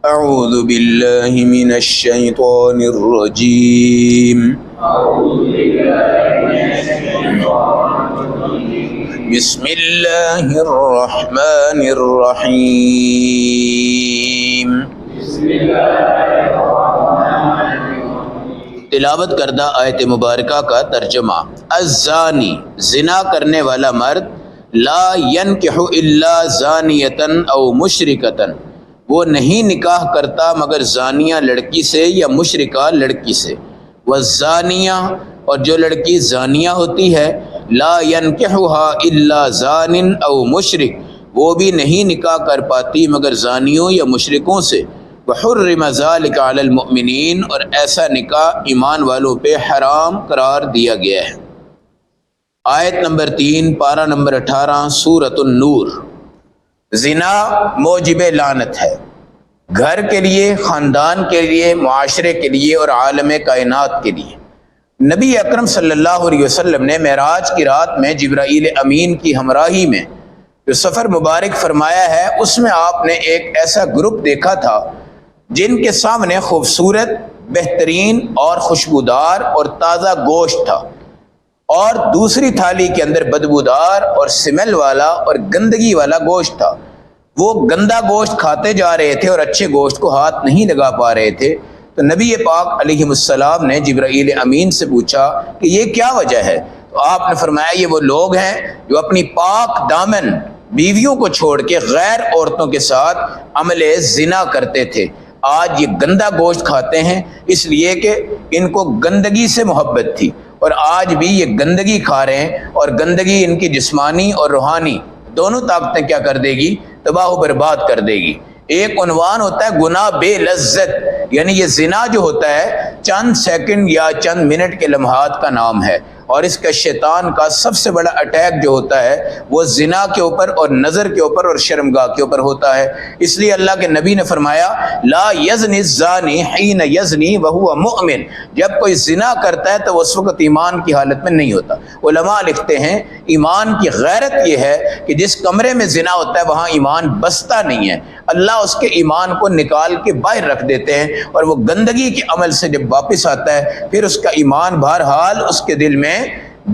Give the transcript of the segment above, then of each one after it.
اعوذ باللہ من الشیطان الرجیم بسم اللہ الرحمن الرحیم۔ تلاوت کردہ آیت مبارکہ کا ترجمہ۔ الزانی، زنا کرنے والا مرد، لا ینکح الا زانیۃ او مشرکۃ، وہ نہیں نکاح کرتا مگر زانیہ لڑکی سے یا مشرکہ لڑکی سے۔ والزانیہ، اور جو لڑکی زانیہ ہوتی ہے، لا ینکحها الا زان او مشرک، وہ بھی نہیں نکاح کر پاتی مگر زانیوں یا مشرکوں سے۔ وحرم ذلک علی المؤمنین، اور ایسا نکاح ایمان والوں پہ حرام قرار دیا گیا ہے۔ آیت نمبر 3، پارہ نمبر 18، سورۃ النور۔ زنا موجب لعنت ہے، گھر کے لیے، خاندان کے لیے، معاشرے کے لیے اور عالم کائنات کے لیے۔ نبی اکرم صلی اللہ علیہ وسلم نے معراج کی رات میں جبرائیل امین کی ہمراہی میں جو سفر مبارک فرمایا ہے، اس میں آپ نے ایک ایسا گروپ دیکھا تھا جن کے سامنے خوبصورت، بہترین اور خوشبودار اور تازہ گوشت تھا، اور دوسری تھالی کے اندر بدبودار اور سمیل والا اور گندگی والا گوشت تھا۔ وہ گندا گوشت کھاتے جا رہے تھے اور اچھے گوشت کو ہاتھ نہیں لگا پا رہے تھے۔ تو نبی پاک علیہ السلام نے جبرائیل امین سے پوچھا کہ یہ کیا وجہ ہے؟ تو آپ نے فرمایا یہ وہ لوگ ہیں جو اپنی پاک دامن بیویوں کو چھوڑ کے غیر عورتوں کے ساتھ عمل زنا کرتے تھے۔ آج یہ گندا گوشت کھاتے ہیں اس لیے کہ ان کو گندگی سے محبت تھی، اور آج بھی یہ گندگی کھا رہے ہیں، اور گندگی ان کی جسمانی اور روحانی دونوں طاقتیں کیا کر دے گی؟ تباہ و برباد کر دے گی۔ ایک عنوان ہوتا ہے گناہ بے لذت، یعنی یہ زنا جو ہوتا ہے چند سیکنڈ یا چند منٹ کے لمحات کا نام ہے، اور اس کا شیطان کا سب سے بڑا اٹیک جو ہوتا ہے وہ زنا کے اوپر اور نظر کے اوپر اور شرمگاہ کے اوپر ہوتا ہے۔ اس لیے اللہ کے نبی نے فرمایا لا یزنی الزانی حین یزنی وہو مؤمن، جب کوئی زنا کرتا ہے تو وہ اس وقت ایمان کی حالت میں نہیں ہوتا۔ علماء لکھتے ہیں ایمان کی غیرت یہ ہے کہ جس کمرے میں زنا ہوتا ہے وہاں ایمان بستا نہیں ہے، اللہ اس کے ایمان کو نکال کے باہر رکھ دیتے ہیں، اور وہ گندگی کے عمل سے جب واپس آتا ہے پھر اس کا ایمان بہرحال اس کے دل میں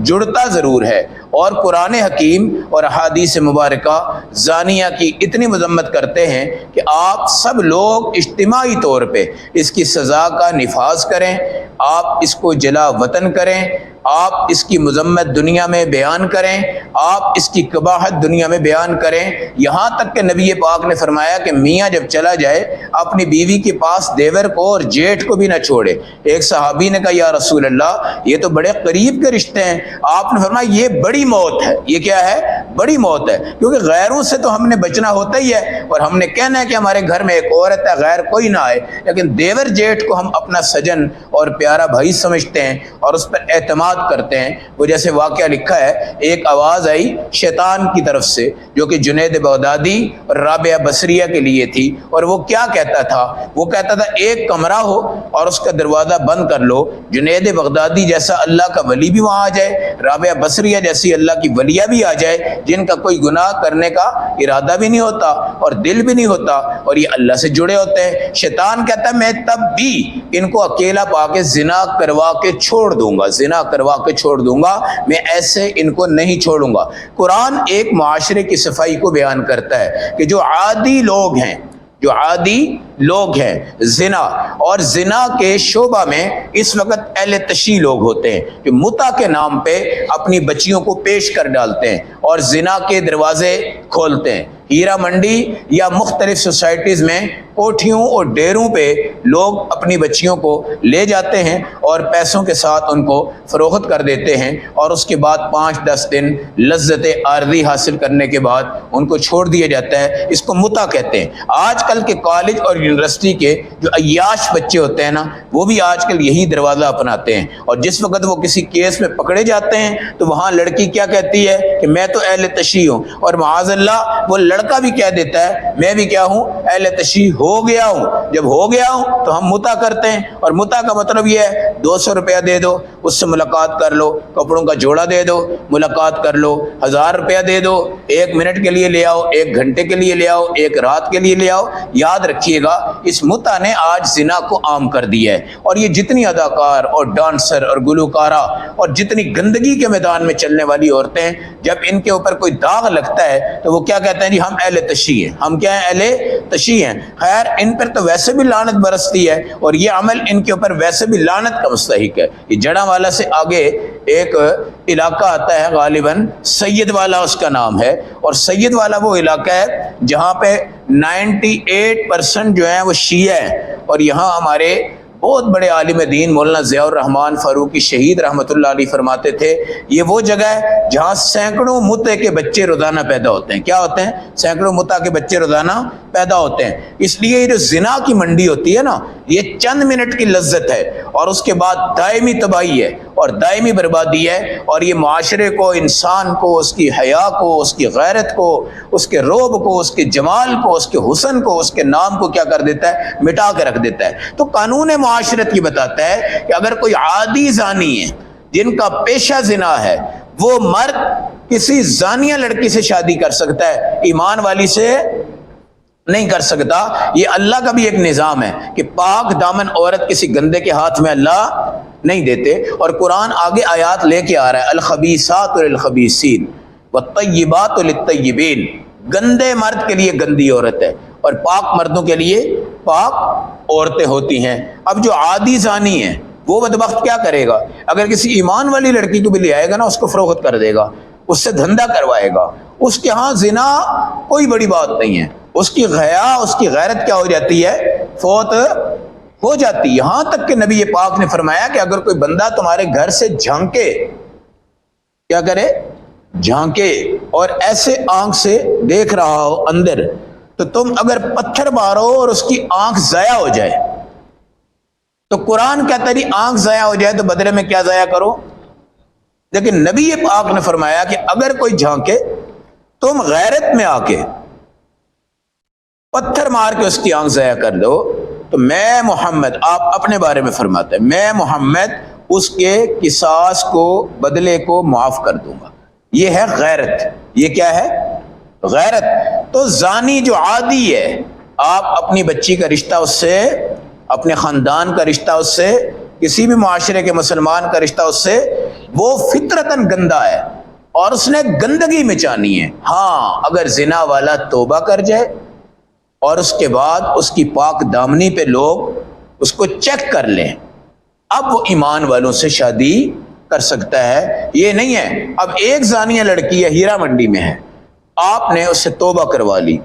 جڑتا ضرور ہے۔ اور قرآن حکیم اور احادیث مبارکہ زانیہ کی اتنی مذمت کرتے ہیں کہ آپ سب لوگ اجتماعی طور پہ اس کی سزا کا نفاذ کریں، آپ اس کو جلا وطن کریں، آپ اس کی مذمت دنیا میں بیان کریں، آپ اس کی قباحت دنیا میں بیان کریں، یہاں تک کہ نبی پاک نے فرمایا کہ میاں جب چلا جائے اپنی بیوی کے پاس دیور کو اور جیٹھ کو بھی نہ چھوڑے۔ ایک صحابی نے کہا یا رسول اللہ یہ تو بڑے قریب کے رشتے ہیں۔ آپ نے فرمایا یہ بڑی موت ہے۔ یہ کیا ہے؟ بڑی موت ہے، کیونکہ غیروں سے تو ہم نے بچنا ہوتا ہی ہے، اور ہم نے کہنا ہے کہ ہمارے گھر میں ایک عورت ہے، غیر کوئی نہ آئے، لیکن دیور جیٹھ کو ہم اپنا سجن اور پیارا بھائی سمجھتے ہیں اور اس پر اعتماد کرتے ہیں۔ وہ جیسے واقعہ لکھا ہے، ایک آواز آئی شیطان کی طرف سے جو کہ جنید بغدادی اور رابعہ بصریہ کے لیے تھی، اور وہ کیا کہتا تھا؟ وہ کہتا تھا ایک کمرہ ہو اور اس کا دروازہ بند کر لو، جنید بغدادی جیسا اللہ کا ولی بھی وہاں آ جائے، رابعہ بصریہ جیسی اللہ کی ولیہ بھی آ جائے، جن کا کوئی گناہ کرنے کا ارادہ بھی نہیں ہوتا اور دل بھی نہیں ہوتا، اور یہ اللہ سے جڑے ہوتے ہیں۔ شیطان کہتا ہے میں تب بھی ان کو اکیلا پا کے زنا کروا کے چھوڑ دوں گا، زنا کروا کے چھوڑ دوں گا، میں ایسے ان کو نہیں چھوڑوں گا۔ قرآن ایک معاشرے کی صفائی کو بیان کرتا ہے کہ جو عادی لوگ ہیں، جو عادی لوگ ہیں زنا، اور زنا کے شعبہ میں اس وقت اہل تشیع لوگ ہوتے ہیں جو متع کے نام پہ اپنی بچیوں کو پیش کر ڈالتے ہیں اور زنا کے دروازے کھولتے ہیں۔ ہیرا منڈی یا مختلف سوسائٹیز میں کوٹھیوں اور ڈیروں پہ لوگ اپنی بچیوں کو لے جاتے ہیں اور پیسوں کے ساتھ ان کو فروخت کر دیتے ہیں، اور اس کے بعد 5-10 دن لذت عارضی حاصل کرنے کے بعد ان کو چھوڑ دیا جاتا ہے۔ اس کو متع کہتے ہیں۔ آج کل کے کالج اور یونیورسٹی کے جو عیاش بچے ہوتے ہیں نا، وہ بھی آج کل یہی دروازہ اپناتے ہیں، اور جس وقت وہ کسی کیس میں پکڑے جاتے ہیں تو وہاں لڑکی کیا کہتی ہے کہ میں تو اہل تشیع ہوں، اور معاذ اللہ وہ لڑکا بھی کہہ دیتا ہے میں بھی کیا ہوں؟ اہل تشیع ہو گیا ہوں۔ جب ہو گیا ہوں تو ہم متا کرتے ہیں، اور متا کا مطلب یہ ہے 200 روپیہ دے دو، اس سے ملاقات کر لو، کپڑوں کا جوڑا دے دو، ملاقات کر لو، 1000 روپیہ دے دو، 1 منٹ کے لیے لے آؤ، 1 گھنٹے کے لیے لے آؤ، 1 رات کے لیے لے آؤ۔ یاد رکھیے گا اس متا نے آج زنا کو عام کر دیا ہے، اور یہ جتنی اداکار اور ڈانسر اور گلوکارہ اور جتنی گندگی کے میدان میں چلنے والی عورتیں، جب ان کے اوپر کوئی داغ لگتا ہے تو وہ کیا کہتے ہیں؟ جی ہم اہل تشیع ہیں، ہم کیا ہیں؟ اہل تشیع ہیں۔ خیر ان پر تو ویسے بھی لعنت برستی ہے، اور یہ عمل ان کے اوپر ویسے بھی لعنت کا مستحق ہے۔ یہ جڑاں والا سے آگے ایک علاقہ آتا ہے، غالباً سید والا اس کا نام ہے، اور سید والا وہ علاقہ ہے جہاں پہ 98% جو ہیں وہ شیعہ ہیں، اور یہاں ہمارے بہت بڑے عالم دین مولانا ضیاء الرحمن فاروقی شہید رحمۃ اللہ علیہ فرماتے تھے یہ وہ جگہ ہے جہاں سینکڑوں متے کے بچے روزانہ پیدا ہوتے ہیں۔ کیا ہوتے ہیں؟ سینکڑوں متا کے بچے روزانہ پیدا ہوتے ہیں۔ اس لیے یہ جو زنا کی منڈی ہوتی ہے نا، یہ چند منٹ کی لذت ہے، اور اس کے بعد دائمی تباہی ہے اور دائمی بربادی ہے، اور یہ معاشرے کو، انسان کو، اس کی حیا کو، اس کی غیرت کو، اس کے روب کو، اس کے جمال کو، اس کے حسن کو، اس کے نام کو کیا کر دیتا ہے؟ مٹا کے رکھ دیتا ہے۔ تو قانون معاشرت یہ بتاتا ہے کہ اگر کوئی عادی زانی ہے جن کا پیشہ زنا ہے، وہ مرد کسی زانیہ لڑکی سے شادی کر سکتا ہے، ایمان والی سے نہیں کر سکتا۔ یہ اللہ کا بھی ایک نظام ہے کہ پاک دامن عورت کسی گندے کے ہاتھ میں اللہ نہیں دیتے، اور قرآن آگے آیات لے کے آ رہا ہے، الخبیثات للخبیثین والطیبات للطیبین۔ گندے مرد کے لیے گندی عورت ہے، اور پاک مردوں کے لیے پاک عورتیں ہوتی ہیں۔ اب جو عادی زانی ہے وہ بدبخت کیا کرے گا؟ اگر کسی ایمان والی لڑکی کو بھی لے آئے گا نا، اس کو فروخت کر دے گا، اس سے دھندا کروائے گا۔ اس کے ہاں زنا کوئی بڑی بات نہیں ہے، اس کی حیا، اس کی غیرت کیا ہو جاتی ہے؟ فوت ہو جاتی۔ یہاں تک کہ نبی پاک نے فرمایا کہ اگر کوئی بندہ تمہارے گھر سے جھانکے، کیا کرے؟ جھانکے، اور ایسے آنکھ سے دیکھ رہا ہو اندر، تو تم اگر پتھر مارو اور اس کی آنکھ ضائع ہو جائے، تو قرآن کہتا ہے آنکھ ضائع ہو جائے تو بدلے میں کیا ضائع کرو؟ لیکن نبی پاک نے فرمایا کہ اگر کوئی جھانکے، تم غیرت میں آ کے پتھر مار کے اس کی آنکھ ضائع کر دو، تو میں محمد، آپ اپنے بارے میں فرماتے ہیں، میں محمد اس کے قصاص کو، بدلے کو معاف کر دوں گا۔ یہ ہے غیرت۔ یہ کیا ہے؟ غیرت۔ تو زانی جو عادی ہے، آپ اپنی بچی کا رشتہ اس سے، اپنے خاندان کا رشتہ اس سے، کسی بھی معاشرے کے مسلمان کا رشتہ اس سے، وہ فطرتاً گندا ہے اور اس نے گندگی مچانی ہے۔ ہاں اگر زنا والا توبہ کر جائے اور اس کے بعد اس کی پاک دامنی پہ لوگ اس کو چیک کر لیں، اب وہ ایمان والوں سے شادی کر سکتا ہے۔ یہ نہیں ہے اب ایک زانیہ لڑکی ہے، ہیرا منڈی میں ہے، آپ نے اس سے توبہ کروا لی،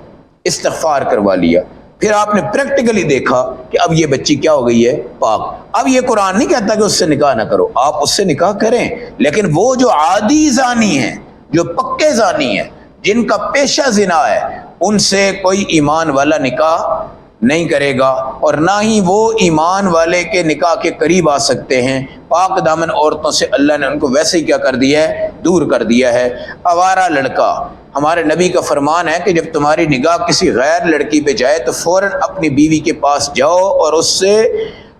استغفار کروا لیا، پھر آپ نے پریکٹیکلی دیکھا کہ اب یہ بچی کیا ہو گئی ہے؟ پاک۔ اب یہ قرآن نہیں کہتا کہ اس سے نکاح نہ کرو، آپ اس سے نکاح کریں، لیکن وہ جو عادی زانی ہیں، جو پکے زانی ہیں، جن کا پیشہ زنا ہے، ان سے کوئی ایمان والا نکاح نہیں کرے گا، اور نہ ہی وہ ایمان والے کے نکاح کے قریب آ سکتے ہیں۔ پاک دامن عورتوں سے اللہ نے ان کو ویسے ہی کیا کر دیا ہے؟ دور کر دیا ہے۔ آوارہ لڑکا، ہمارے نبی کا فرمان ہے کہ جب تمہاری نگاہ کسی غیر لڑکی پہ جائے تو فوراً اپنی بیوی کے پاس جاؤ اور اس سے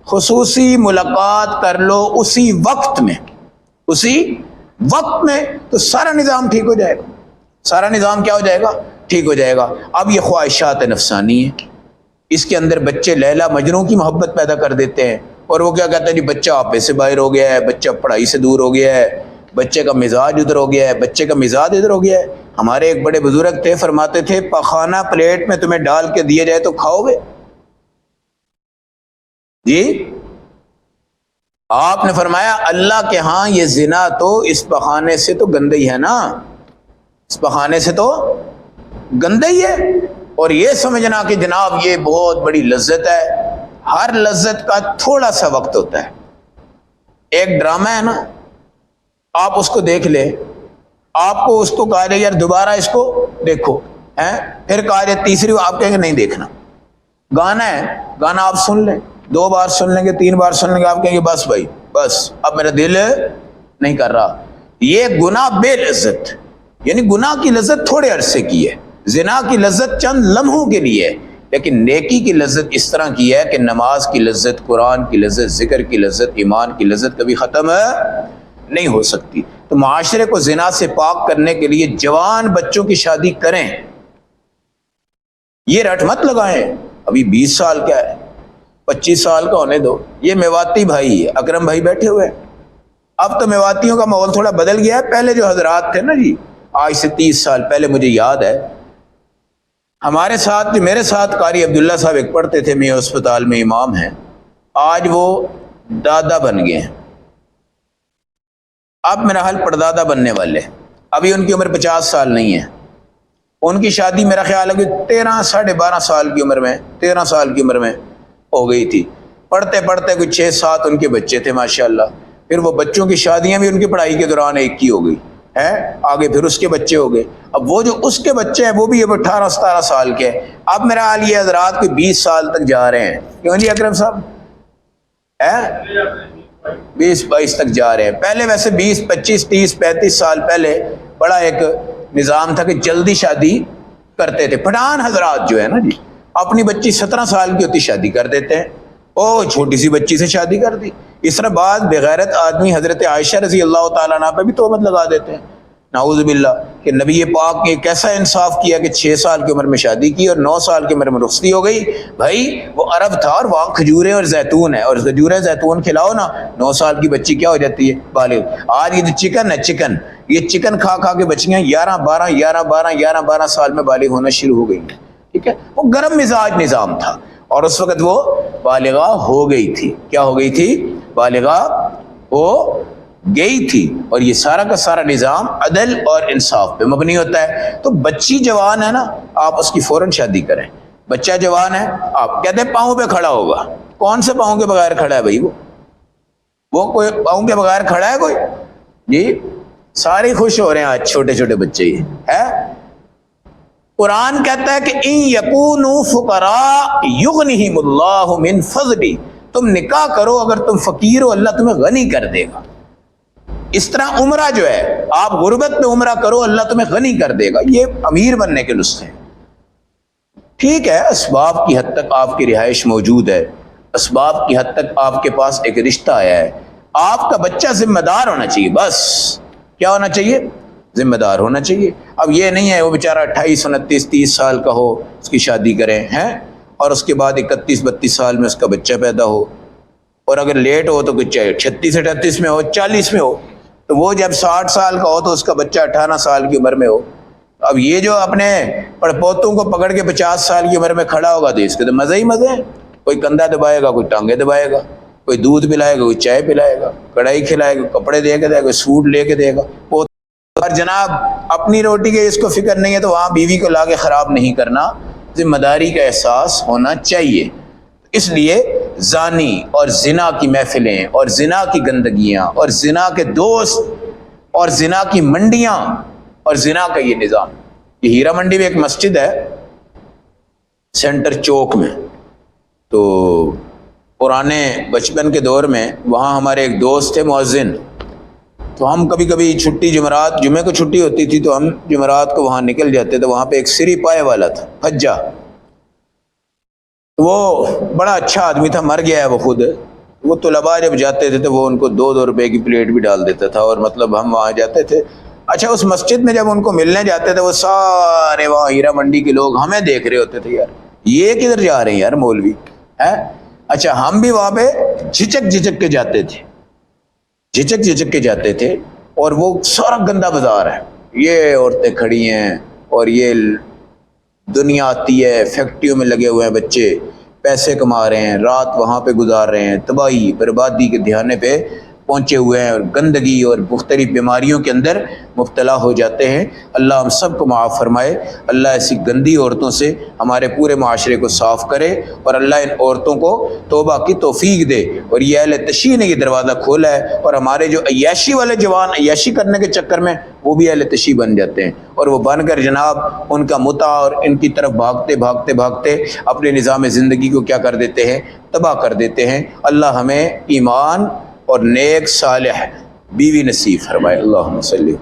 خصوصی ملاقات کر لو اسی وقت میں، اسی وقت میں، تو سارا نظام ٹھیک ہو جائے گا۔ سارا نظام کیا ہو جائے گا؟ ٹھیک ہو جائے گا۔ اب یہ خواہشات نفسانی ہے، اس کے اندر بچے لیلا مجنوں کی محبت پیدا کر دیتے ہیں، اور وہ کیا کہتے ہیں؟ جی بچہ آپے سے باہر ہو گیا ہے، بچہ پڑھائی سے دور ہو گیا ہے، بچے کا مزاج ادھر ہو گیا ہے، بچے کا مزاج ادھر ہو گیا ہے۔ ہمارے ایک بڑے بزرگ تھے، فرماتے تھے پخانہ پلیٹ میں تمہیں ڈال کے دیا جائے تو کھاؤ گے؟ جی آپ نے فرمایا اللہ کے ہاں یہ زنا تو اس پخانے سے تو گندہ ہی ہے نا، اس پخانے سے تو گندہ ہی ہے۔ اور یہ سمجھنا کہ جناب یہ بہت بڑی لذت ہے، ہر لذت کا تھوڑا سا وقت ہوتا ہے۔ ایک ڈرامہ ہے نا، آپ اس کو دیکھ لیں، آپ کو اس کو کہا جائے یار دوبارہ اس کو دیکھو، پھر کہا جائے تیسری، آپ کہیں گے نہیں دیکھنا۔ گانا ہے، گانا آپ سن لیں، 2 بار سن لیں گے، 3 بار سن لیں گے، آپ کہیں گے بس بھائی بس اب میرا دل نہیں کر رہا۔ یہ گناہ بے لذت، یعنی گناہ کی لذت تھوڑے عرصے کی ہے، زنا کی لذت چند لمحوں کے لیے ہے، لیکن نیکی کی لذت اس طرح کی ہے کہ نماز کی لذت، قرآن کی لذت، ذکر کی لذت، ایمان کی لذت کبھی ختم نہیں ہو سکتی۔ تو معاشرے کو زنا سے پاک کرنے کے لیے جوان بچوں کی شادی کریں، یہ رٹ مت لگائیں ابھی 20 سال کا ہے، 25 سال کا ہونے دو۔ یہ میواتی بھائی اکرم بھائی بیٹھے ہوئے ہیں، اب تو میواتیوں کا ماحول تھوڑا بدل گیا ہے۔ پہلے جو حضرات تھے نا جی، آج سے 30 سال پہلے مجھے یاد ہے، ہمارے ساتھ میرے ساتھ قاری عبداللہ صاحب ایک پڑھتے تھے، میں ہسپتال میں امام ہیں، آج وہ دادا بن گئے ہیں، اب میرا حال پردادا بننے والے، ابھی ان کی عمر 50 سال نہیں ہے۔ ان کی شادی میرا خیال ہے کہ 13 ساڑھے 12 سال کی عمر میں، 13 سال کی عمر میں ہو گئی تھی۔ پڑھتے پڑھتے کوئی 6-7 ان کے بچے تھے ماشاءاللہ، پھر وہ بچوں کی شادیاں بھی ان کی پڑھائی کے دوران ایک کی ہو گئی ہے، آگے پھر اس کے بچے ہو گئے، اب وہ جو اس کے بچے ہیں وہ بھی اب 18-17 سال کے۔ اب میرا حال یہ حضرات کوئی 20 سال تک جا رہے ہیں، کیوں جی اکرم صاحب؟ 20-22 تک جا رہے ہیں۔ پہلے ویسے 20 25 30 35 سال پہلے بڑا ایک نظام تھا کہ جلدی شادی کرتے تھے۔ پٹھان حضرات جو ہے نا جی، اپنی بچی 17 سال کی ہوتی شادی کر دیتے ہیں، او چھوٹی سی بچی سے شادی کر دی۔ اس طرح بعض بغیرت آدمی حضرت عائشہ رضی اللہ تعالیٰ عنہ پہ بھی تہمت لگا دیتے ہیں، نعوذ باللہ، کہ نبی پاک نے کیسا انصاف کیا کہ 6 سال کی عمر میں شادی کی اور 9 سال کی عمر میں رخصتی ہو گئی۔ بھائی وہ عرب تھا اور وہاں کھجوریں اور زیتون ہے، اور کھجوریں زیتون کھلاؤ نا، 9 سال کی بچی کیا ہو جاتی ہے؟ بالغ۔ آج یہ جو چکن ہے، یہ چکن کھا کھا کے بچیاں 11 سال میں بالغ ہونا شروع ہو گئی، ٹھیک ہے؟ وہ گرم مزاج نظام تھا اور اس وقت وہ بالغہ ہو گئی تھی۔ کیا ہو گئی تھی؟ بالغہ ہو گئی تھی۔ اور یہ سارا کا سارا نظام عدل اور انصاف پہ مبنی ہوتا ہے۔ تو بچی جوان ہے نا، آپ اس کی فوراً شادی کریں۔ بچہ جوان ہے، آپ کہتے ہیں پاؤں پہ کھڑا ہوگا، کون سے پاؤں کے بغیر کھڑا ہے بھائی؟ وہ کوئی پاؤں کے بغیر کھڑا ہے کوئی؟ جی سارے خوش ہو رہے ہیں آج، چھوٹے چھوٹے بچے ہی ہے۔ قرآن کہتا ہے کہ ان یکونوا فقراء یغنہم اللہ من فضلہ، تم نکاح کرو اگر تم فقیر ہو اللہ تمہیں غنی کر دے گا۔ اس طرح عمرہ جو ہے، آپ غربت میں عمرہ کرو اللہ تمہیں غنی کر دے گا، یہ امیر بننے کے نسخے ہیں۔ ٹھیک ہے، اسباب کی حد تک آپ کی رہائش موجود ہے، اسباب کی حد تک آپ کے پاس ایک رشتہ آیا ہے، آپ کا بچہ ذمہ دار ہونا چاہیے، بس کیا ہونا چاہیے؟ ذمہ دار ہونا چاہیے۔ اب یہ نہیں ہے وہ بیچارہ 28 29 30 سال کا ہو اس کی شادی کریں ہیں، اور اس کے بعد 31 32 سال میں اس کا بچہ پیدا ہو، اور اگر لیٹ ہو تو کچھ 36 38 میں ہو، 40 میں ہو، تو وہ جب 60 سال کا ہو تو اس کا بچہ 18 سال کی عمر میں ہو۔ اب یہ جو اپنے پڑپوتوں کو پکڑ کے 50 سال کی عمر میں کھڑا ہوگا تو اس کے تو مزے ہی مزے ہیں، کوئی کندھا دبائے گا، کوئی ٹانگیں دبائے گا، کوئی دودھ پلائے گا، کوئی چائے پلائے گا، کڑھائی کھلائے گا، کپڑے دے کے دے گا، سوٹ لے کے دے گا۔ اور جناب اپنی روٹی کے اس کو فکر نہیں ہے تو وہاں بیوی کو لا کے خراب نہیں کرنا، ذمہ داری کا احساس ہونا چاہیے۔ اس لیے زانی اور زنا کی محفلیں اور زنا کی گندگیاں اور زنا کے دوست اور زنا کی منڈیاں اور زنا کا یہ نظام، یہ ہیرا منڈی میں ایک مسجد ہے سینٹر چوک میں، تو پرانے بچپن کے دور میں وہاں ہمارے ایک دوست تھے مؤذن، تو ہم کبھی کبھی چھٹی جمعرات، جمعے کو چھٹی ہوتی تھی تو ہم جمعرات کو وہاں نکل جاتے تھے۔ وہاں پہ ایک سری پائے والا تھا حجا، وہ بڑا اچھا آدمی تھا، مر گیا ہے وہ خود۔ وہ طلباء جب جاتے تھے تو وہ ان کو 2 روپے کی پلیٹ بھی ڈال دیتا تھا، اور مطلب ہم وہاں جاتے تھے۔ اچھا اس مسجد میں جب ان کو ملنے جاتے تھے وہ سارے وہاں ہیرا منڈی کے لوگ ہمیں دیکھ رہے ہوتے تھے، یار یہ کدھر جا رہے ہیں یار مولوی ہے۔ اچھا ہم بھی وہاں پہ جھجک کے جاتے تھے، جھجک کے جاتے تھے، اور وہ سارا گندا بازار ہے، یہ عورتیں کھڑی ہیں اور یہ دنیا آتی ہے، فیکٹریوں میں لگے ہوئے ہیں بچے، پیسے کما رہے ہیں، رات وہاں پہ گزار رہے ہیں، تباہی بربادی کے دھیانے پہ پہنچے ہوئے ہیں، اور گندگی اور مختلف بیماریوں کے اندر مبتلا ہو جاتے ہیں۔ اللہ ہم سب کو معاف فرمائے، اللہ ایسی گندی عورتوں سے ہمارے پورے معاشرے کو صاف کرے، اور اللہ ان عورتوں کو توبہ کی توفیق دے۔ اور یہ اہل تشیع نے یہ دروازہ کھولا ہے، اور ہمارے جو عیاشی والے جوان عیاشی کرنے کے چکر میں وہ بھی اہل تشیع بن جاتے ہیں، اور وہ بن کر جناب ان کا متع اور ان کی طرف بھاگتے اپنے نظام زندگی کو کیا کر دیتے ہیں؟ تباہ کر دیتے ہیں۔ اللہ ہمیں ایمان اور نیک صالح بیوی نصیب فرمائے۔ اللہم صلی